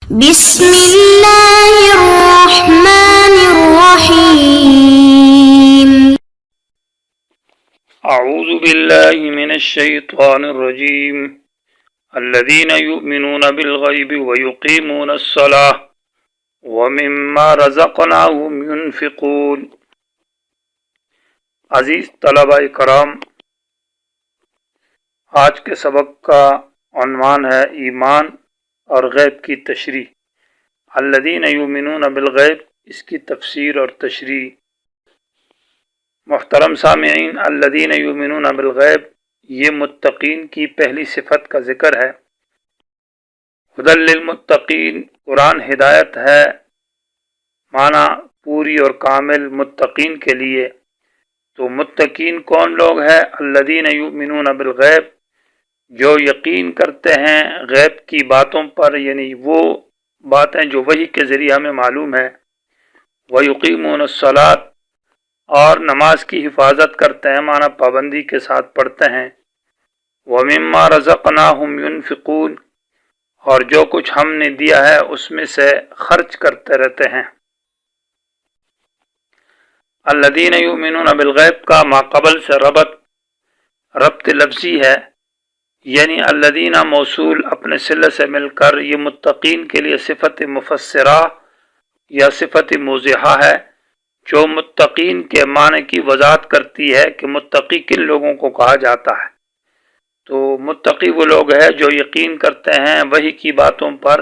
بسم اللہ الرحمن الرحیم۔ اعوذ باللہ من الشیطان الرجیم الذین یؤمنون بالغیب ویقیمون الصلاة ومما رزقناہم ينفقون۔ عزیز طلبہ کرام، آج کے سبق کا عنوان ہے ایمان اور غیب کی تشریح۔ الذین یؤمنون بالغیب، اس کی تفسیر اور تشریح۔ محترم سامعین، الذین یؤمنون بالغیب یہ متقین کی پہلی صفت کا ذکر ہے۔ ہدی للمتقین، قرآن ہدایت ہے، معنی پوری اور کامل متقین کے لیے۔ تو متقین کون لوگ ہیں؟ الذین یؤمنون بالغیب، جو یقین کرتے ہیں غیب کی باتوں پر، یعنی وہ باتیں جو وحی کے ذریعے ہمیں معلوم ہے۔ ویقیمون الصلاۃ، اور نماز کی حفاظت کرتے ہیں، معنی پابندی کے ساتھ پڑھتے ہیں۔ وَمِمَّا رَزَقْنَاهُمْ يُنْفِقُونَ، اور جو کچھ ہم نے دیا ہے اس میں سے خرچ کرتے رہتے ہیں۔ الذین یؤمنون بالغیب کا ما قبل سے ربط لفظی ہے، یعنی الذین موصول اپنے صلہ سے مل کر یہ متقین کے لیے صفت مفسرہ یا صفت موضحہ ہے، جو متقین کے معنی کی وضاحت کرتی ہے کہ متقی کن لوگوں کو کہا جاتا ہے۔ تو متقی وہ لوگ ہیں جو یقین کرتے ہیں وحی کی باتوں پر،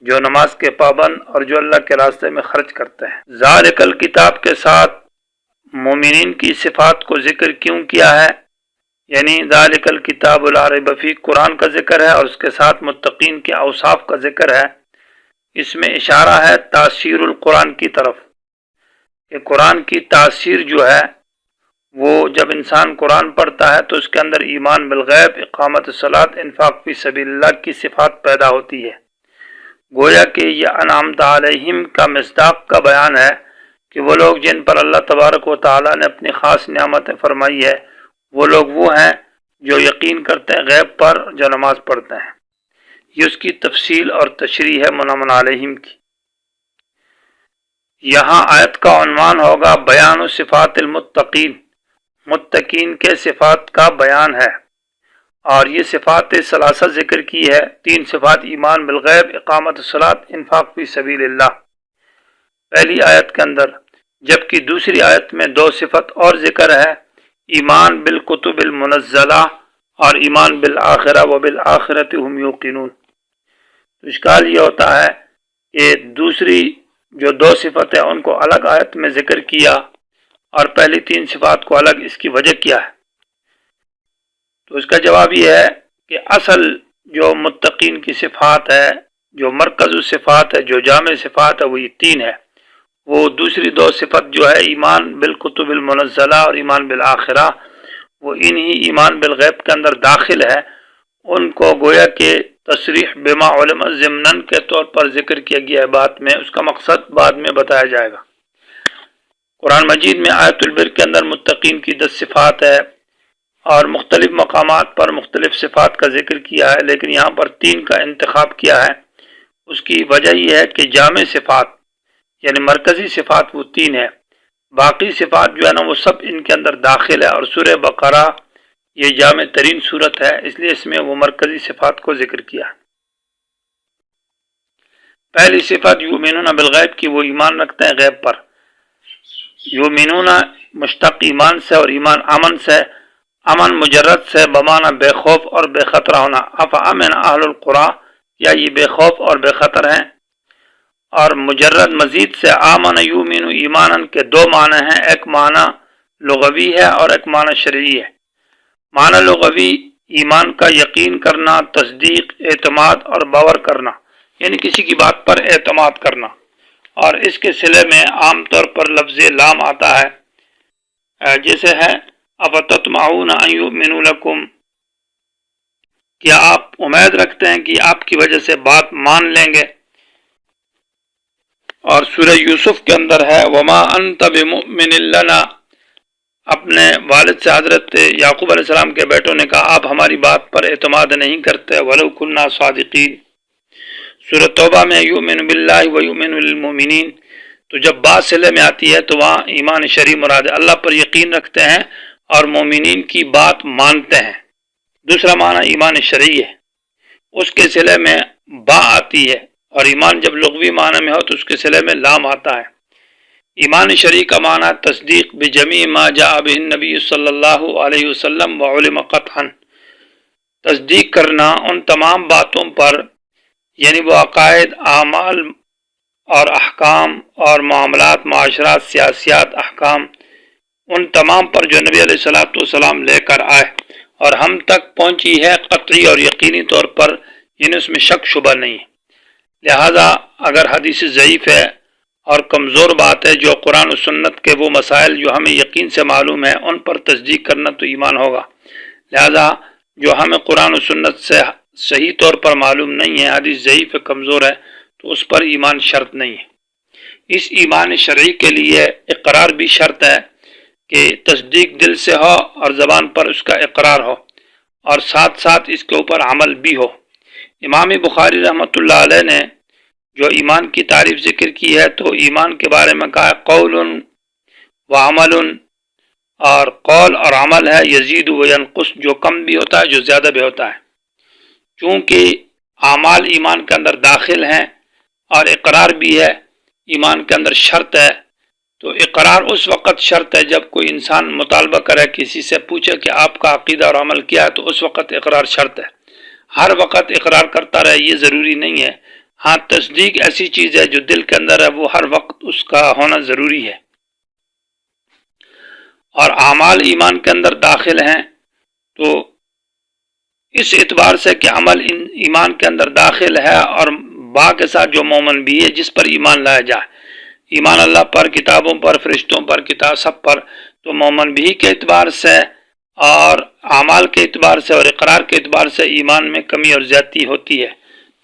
جو نماز کے پابند اور جو اللہ کے راستے میں خرچ کرتے ہیں۔ ذالک الکتاب کے ساتھ مومنین کی صفات کو ذکر کیوں کیا ہے؟ یعنی ذالک الکتاب لا ریب فیہ، قرآن کا ذکر ہے اور اس کے ساتھ متقین کے اوصاف کا ذکر ہے۔ اس میں اشارہ ہے تاثیر القرآن کی طرف، کہ قرآن کی تاثیر جو ہے وہ جب انسان قرآن پڑھتا ہے تو اس کے اندر ایمان بالغیب، اقامت الصلاۃ، انفاق فی سبیل اللہ کی صفات پیدا ہوتی ہے۔ گویا کہ یہ انعمت علیہم کا مصداق کا بیان ہے کہ وہ لوگ جن پر اللہ تبارک و تعالیٰ نے اپنی خاص نعمتیں فرمائی ہے، وہ لوگ وہ ہیں جو یقین کرتے ہیں غیب پر، جو نماز پڑھتے ہیں۔ یہ اس کی تفصیل اور تشریح ہے منعم علیہم کی۔ یہاں آیت کا عنوان ہوگا بیان صفات المتقین، متقین کے صفات کا بیان ہے، اور یہ صفات ثلاثہ ذکر کی ہے۔ 3 صفات ایمان بالغیب، اقامت الصلاۃ، انفاق فی سبیل اللہ پہلی آیت کے اندر، جبکہ دوسری آیت میں 2 صفت اور ذکر ہے، ایمان بالکتب المنزلہ اور ایمان بالآخرہ وبالآخرۃ هم یوقنون۔ تو اشکال یہ ہوتا ہے کہ دوسری جو 2 صفتیں ان کو الگ آیت میں ذکر کیا اور پہلی 3 صفات کو الگ، اس کی وجہ کیا ہے؟ تو اس کا جواب یہ ہے کہ اصل جو متقین کی صفات ہے، جو مرکز صفات ہے، جو جامع صفات ہے، وہ یہ 3 ہے۔ وہ دوسری 2 صفت جو ہے ایمان بالکتب المنزلہ اور ایمان بالآخرہ، وہ انہی ایمان بالغیب کے اندر داخل ہے۔ ان کو گویا کہ تصریح بما علم ضمناً کے طور پر ذکر کیا گیا ہے بات میں، اس کا مقصد بعد میں بتایا جائے گا۔ قرآن مجید میں آیت البر کے اندر متقین کی 10 صفات ہے اور مختلف مقامات پر مختلف صفات کا ذکر کیا ہے، لیکن یہاں پر 3 کا انتخاب کیا ہے۔ اس کی وجہ یہ ہے کہ جامع صفات یعنی مرکزی صفات وہ 3 ہے، باقی صفات جو ہے نا وہ سب ان کے اندر داخل ہے، اور سورہ بقرہ یہ جامع ترین صورت ہے، اس لیے اس میں وہ مرکزی صفات کو ذکر کیا۔ پہلی صفت یؤمنون بالغیب کی، وہ ایمان رکھتے ہیں غیب پر۔ یؤمنون مشتق ایمان سے اور ایمان امن سے، امن مجرد سے بمعنی بے خوف اور بے خطرہ ہونا۔ افامن اہل القری، یا یہ بے خوف اور بے خطر ہیں، اور مجرد مزید سے آمن یؤمن ایمانن کے 2 معنی ہیں، ایک معنی لغوی ہے اور ایک معنی شرعی ہے۔ معنی لغوی ایمان کا یقین کرنا، تصدیق، اعتماد اور باور کرنا، یعنی کسی کی بات پر اعتماد کرنا، اور اس کے صلے میں عام طور پر لفظ لام آتا ہے، جیسے ہے افتطمعون ان یؤمنوا لکم، کیا آپ امید رکھتے ہیں کہ آپ کی وجہ سے بات مان لیں گے؟ اور سورہ یوسف کے اندر ہے وما انت بمؤمن لنا، اپنے والد سے حضرت یعقوب علیہ السلام کے بیٹوں نے کہا آپ ہماری بات پر اعتماد نہیں کرتے، ولو کنا صادقین۔ سورۃ توبہ میں یؤمن باللہ و یؤمن للمؤمنین، تو جب بات صلے میں آتی ہے تو وہاں ایمان شرعی مراد ہے، اللہ پر یقین رکھتے ہیں اور مومنین کی بات مانتے ہیں۔ دوسرا معنی ایمان شرعی ہے، اس کے صلے میں با آتی ہے، اور ایمان جب لغوی معنی میں ہو تو اس کے صلے میں لام آتا ہے۔ ایمان شرعی کا معنی تصدیق بجمیع ما جاء بہ النبی صلی اللہ علیہ وسلم وعلم قطعا، تصدیق کرنا ان تمام باتوں پر، یعنی وہ عقائد، اعمال اور احکام اور معاملات، معاشرات، سیاسیات، احکام، ان تمام پر جو نبی علیہ الصلوۃ والسلام لے کر آئے اور ہم تک پہنچی ہے قطعی اور یقینی طور پر، یعنی اس میں شک شبہ نہیں ہے۔ لہذا اگر حدیث ضعیف ہے اور کمزور بات ہے، جو قرآن و سنت کے وہ مسائل جو ہمیں یقین سے معلوم ہے ان پر تصدیق کرنا تو ایمان ہوگا۔ لہذا جو ہمیں قرآن و سنت سے صحیح طور پر معلوم نہیں ہے، حدیث ضعیف ہے، کمزور ہے، تو اس پر ایمان شرط نہیں ہے۔ اس ایمان شرعی کے لیے اقرار بھی شرط ہے کہ تصدیق دل سے ہو اور زبان پر اس کا اقرار ہو، اور ساتھ ساتھ اس کے اوپر عمل بھی ہو۔ امام بخاری رحمۃ اللہ علیہ نے جو ایمان کی تعریف ذکر کی ہے تو ایمان کے بارے میں کہا قول و عمل، اور قول اور عمل ہے یزید و ینقص، جو کم بھی ہوتا ہے جو زیادہ بھی ہوتا ہے۔ چونکہ اعمال ایمان کے اندر داخل ہیں اور اقرار بھی ہے، ایمان کے اندر شرط ہے، تو اقرار اس وقت شرط ہے جب کوئی انسان مطالبہ کرے، کسی سے پوچھے کہ آپ کا عقیدہ اور عمل کیا ہے، تو اس وقت اقرار شرط ہے۔ ہر وقت اقرار کرتا رہے یہ ضروری نہیں ہے، ہاں تصدیق ایسی چیز ہے جو دل کے اندر ہے، وہ ہر وقت اس کا ہونا ضروری ہے۔ اور اعمال ایمان کے اندر داخل ہیں، تو اس اعتبار سے کہ عمل ایمان کے اندر داخل ہے، اور با کے ساتھ جو مومن بھی ہے جس پر ایمان لایا جائے، ایمان اللہ پر، کتابوں پر، فرشتوں پر، کتاب سب پر، تو مومن بھی کے اعتبار سے اور اعمال کے اعتبار سے اور اقرار کے اعتبار سے ایمان میں کمی اور زیادتی ہوتی ہے،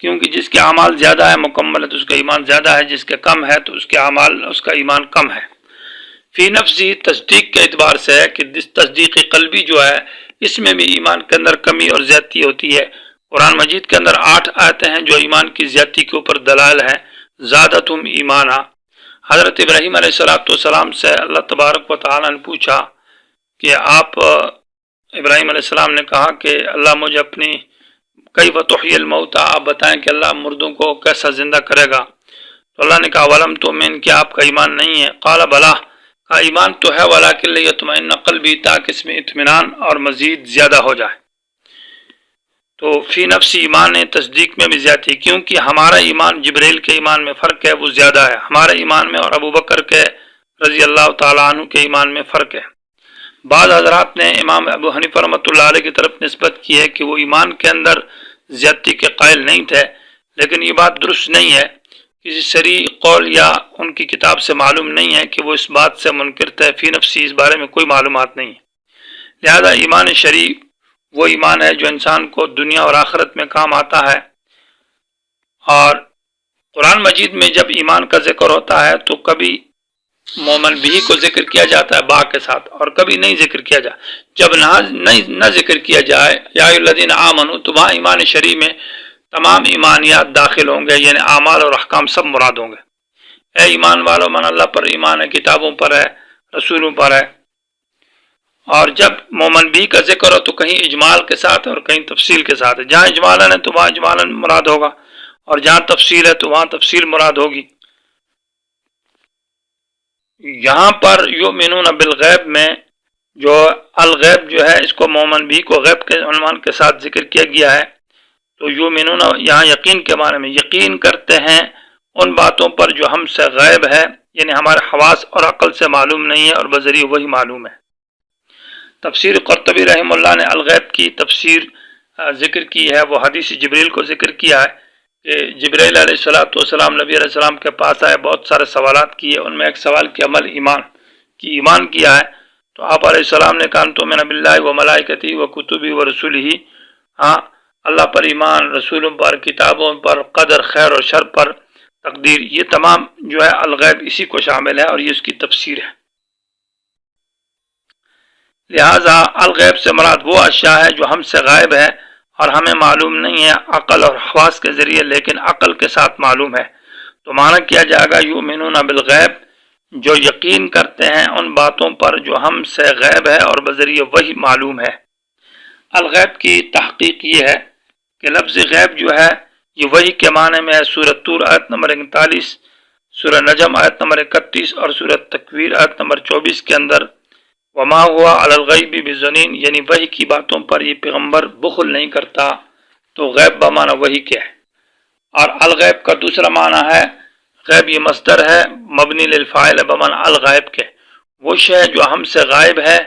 کیونکہ جس کے اعمال زیادہ ہے مکمل ہے تو اس کا ایمان زیادہ ہے، جس کے کم ہے تو اس کے اعمال، اس کا ایمان کم ہے۔ فی نفسی تصدیق کے اعتبار سے ہے کہ تصدیق قلبی جو ہے اس میں بھی ایمان کے اندر کمی اور زیادتی ہوتی ہے۔ قرآن مجید کے اندر 8 آیتیں ہیں جو ایمان کی زیادتی کے اوپر دلائل ہیں۔ زادتہم ایمانا، حضرت ابراہیم علیہ السلام سے اللہ تبارک و تعالی نے پوچھا کہ آپ، ابراہیم علیہ السلام نے کہا کہ اللہ مجھے اپنی کیف تحیی الموتى، آپ بتائیں کہ اللہ مردوں کو کیسا زندہ کرے گا؟ تو اللہ نے کہا ولم تؤمن، کیا آپ کا ایمان نہیں ہے؟ قال بلا، کا ایمان تو ہے، ولکن لیطمئن قلبی، تاکہ اس میں اطمینان اور مزید زیادہ ہو جائے۔ تو فی نفسی ایمان تصدیق میں بھی زیادتی، کیونکہ ہمارا ایمان جبریل کے ایمان میں فرق ہے، وہ زیادہ ہے ہمارے ایمان میں، اور ابو بکر کے رضی اللہ تعالیٰ عنہ کے ایمان میں فرق ہے۔ بعض حضرات نے امام ابو حنیفہ رحمۃ اللہ علیہ کی طرف نسبت کی ہے کہ وہ ایمان کے اندر زیادتی کے قائل نہیں تھے، لیکن یہ بات درست نہیں ہے، کسی صریح قول یا ان کی کتاب سے معلوم نہیں ہے کہ وہ اس بات سے منکر تھے۔ فی نفسی اس بارے میں کوئی معلومات نہیں ہے۔ لہذا ایمان شرعی وہ ایمان ہے جو انسان کو دنیا اور آخرت میں کام آتا ہے، اور قرآن مجید میں جب ایمان کا ذکر ہوتا ہے تو کبھی مومن بھی کو ذکر کیا جاتا ہے با کے ساتھ، اور کبھی نہیں ذکر کیا جائے۔ جب نہ ذکر کیا جائے یا ایھا الذین آمنوا، تو وہاں ایمان شرعی میں تمام ایمانیات داخل ہوں گے، یعنی اعمال اور احکام سب مراد ہوں گے۔ اے ایمان والو، من اللہ پر ایمان ہے، کتابوں پر ہے، رسولوں پر ہے۔ اور جب مومن بھی کا ذکر ہو تو کہیں اجمال کے ساتھ اور کہیں تفصیل کے ساتھ ہے، جہاں اجمالاً ہے تو وہاں اجمالاً مراد ہوگا، اور جہاں تفصیل ہے تو وہاں تفصیل مراد ہوگی۔ یہاں پر یؤمنون بالغیب میں جو الغیب جو ہے اس کو مومن بھی کو غیب کے عنوان کے ساتھ ذکر کیا گیا ہے، تو یؤمنون یہاں یقین کے معنی میں یقین کرتے ہیں ان باتوں پر جو ہم سے غیب ہے، یعنی ہمارے حواس اور عقل سے معلوم نہیں ہے اور بذریعہ وہی معلوم ہے۔ تفسیر قرطبی رحمہ اللہ نے الغیب کی تفسیر ذکر کی ہے، وہ حدیث جبریل کو ذکر کیا ہے کہ جبریل علیہ السلام نبی علیہ السلام کے پاس آئے، بہت سارے سوالات کیے، ان میں ایک سوال کی عمل ایمان کیا ہے، تو آپ علیہ السلام نے کہا تو من باللہ و ملائکتی و کتبی و رسولہ، ہاں اللہ پر ایمان، رسولوں پر، کتابوں پر، قدر خیر اور شر پر، تقدیر، یہ تمام جو ہے الغیب اسی کو شامل ہے اور یہ اس کی تفسیر ہے۔ لہذا الغیب سے مراد وہ اشیاء ہے جو ہم سے غائب ہے اور ہمیں معلوم نہیں ہے عقل اور حواس کے ذریعے، لیکن عقل کے ساتھ معلوم ہے۔ تو معنی کیا جائے گا یؤمنون بالغیب، جو یقین کرتے ہیں ان باتوں پر جو ہم سے غیب ہے اور بذریعہ وحی معلوم ہے۔ الغیب کی تحقیق یہ ہے کہ لفظ غیب جو ہے یہ وحی کے معنی میں ہے۔ سورہ طور آیت نمبر 39، سورہ نجم آیت نمبر 31 اور سورہ تکویر آیت نمبر 24 کے اندر وما ہوا علی الغیب بضنین، یعنی وحی کی باتوں پر یہ پیغمبر بخل نہیں کرتا۔ تو غیب بمعنی وحی کے ہے۔ اور الغیب کا دوسرا معنی ہے، غیب یہ مصدر ہے مبنی للفاعل بمعنی الغیب کے، وہ شے جو ہم سے غائب ہے،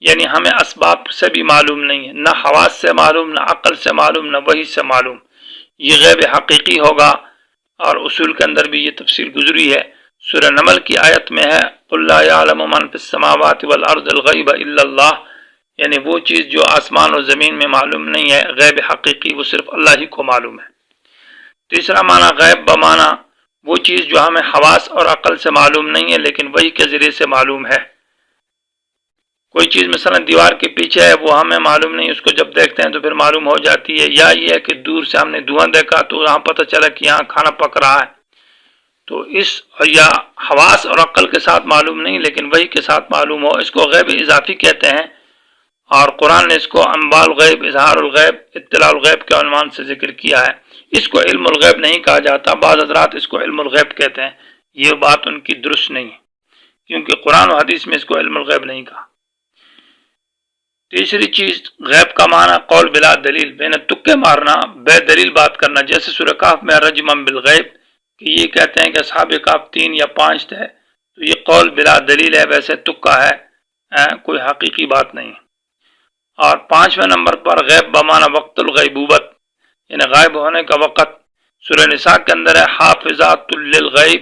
یعنی ہمیں اسباب سے بھی معلوم نہیں ہے، نہ حواس سے معلوم، نہ عقل سے معلوم، نہ وحی سے معلوم، یہ غیب حقیقی ہوگا۔ اور اصول کے اندر بھی یہ تفصیل گزری ہے۔ سورہ نمل کی آیت میں ہے قل لا یعلم من فی السماوات والارض الغیب الا اللہ، یعنی وہ چیز جو آسمان و زمین میں معلوم نہیں ہے، غیب حقیقی، وہ صرف اللہ ہی کو معلوم ہے۔ تیسرا معنی غیب بمعنی وہ چیز جو ہمیں حواس اور عقل سے معلوم نہیں ہے لیکن وحی کے ذریعے سے معلوم ہے۔ کوئی چیز مثلا دیوار کے پیچھے ہے، وہ ہمیں معلوم نہیں، اس کو جب دیکھتے ہیں تو پھر معلوم ہو جاتی ہے۔ یا یہ ہے کہ دور سے ہم نے دھواں دیکھا تو یہاں پتہ چلا کہ یہاں کھانا پک رہا ہے۔ تو اس یا حواس اور عقل کے ساتھ معلوم نہیں لیکن وحی کے ساتھ معلوم ہو، اس کو غیب اضافی کہتے ہیں۔ اور قرآن نے اس کو انباء الغیب، اظہار الغیب، اطلاع الغیب کے عنوان سے ذکر کیا ہے۔ اس کو علم الغیب نہیں کہا جاتا، بعض حضرات اس کو علم الغیب کہتے ہیں، یہ بات ان کی درست نہیں ہے، کیونکہ قرآن و حدیث میں اس کو علم الغیب نہیں کہا۔ تیسری چیز غیب کا معنی قول بلا دلیل، بین تکے مارنا، بے دلیل بات کرنا، جیسے سورہ کہف میں رجما بالغیب کہ یہ کہتے ہیں کہ اصحاب کہف 3 یا 5 تھے، تو یہ قول بلا دلیل ہے، ویسے تکا ہے، کوئی حقیقی بات نہیں۔ اور 5ویں نمبر پر غیب بمعنی وقت الغیبوبت، یعنی غائب ہونے کا وقت۔ سورہ نساء کے اندر ہے حافظات للغیب،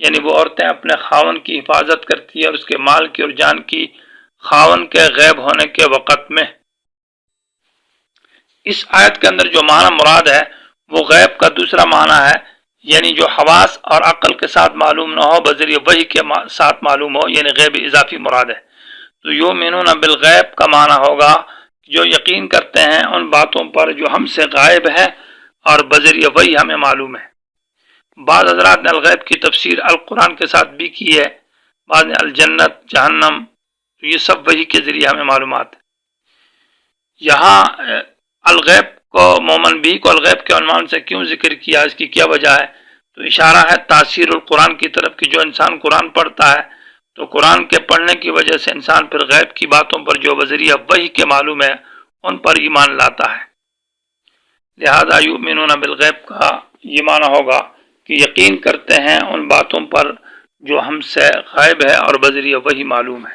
یعنی وہ عورتیں اپنے خاون کی حفاظت کرتی ہیں اور اس کے مال کی اور جان کی خاون کے غیب ہونے کے وقت میں۔ اس آیت کے اندر جو معنی مراد ہے وہ غیب کا دوسرا معنی ہے، یعنی جو حواس اور عقل کے ساتھ معلوم نہ ہو، بذریعہ وحی کے ساتھ معلوم ہو، یعنی غیب اضافی مراد ہے۔ تو یؤمنون بالغیب کا معنی ہوگا جو یقین کرتے ہیں ان باتوں پر جو ہم سے غائب ہے اور بذریعہ وحی ہمیں معلوم ہے۔ بعض حضرات نے الغیب کی تفسیر القرآن کے ساتھ بھی کی ہے، بعض نے الجنت، جہنم، تو یہ سب وحی کے ذریعے ہمیں معلومات ہے۔ یہاں الغیب کو مومن بھی کو الغیب کے عنوان سے کیوں ذکر کیا، اس کی کیا وجہ ہے؟ تو اشارہ ہے تاثیر القرآن کی طرف کہ جو انسان قرآن پڑھتا ہے تو قرآن کے پڑھنے کی وجہ سے انسان پھر غیب کی باتوں پر جو بذریعہ وحی کے معلوم ہے ان پر ایمان لاتا ہے۔ لہذا یؤمنون بالغیب کا یہ معنی ہوگا کہ یقین کرتے ہیں ان باتوں پر جو ہم سے غائب ہے اور بذریعہ وحی معلوم ہے۔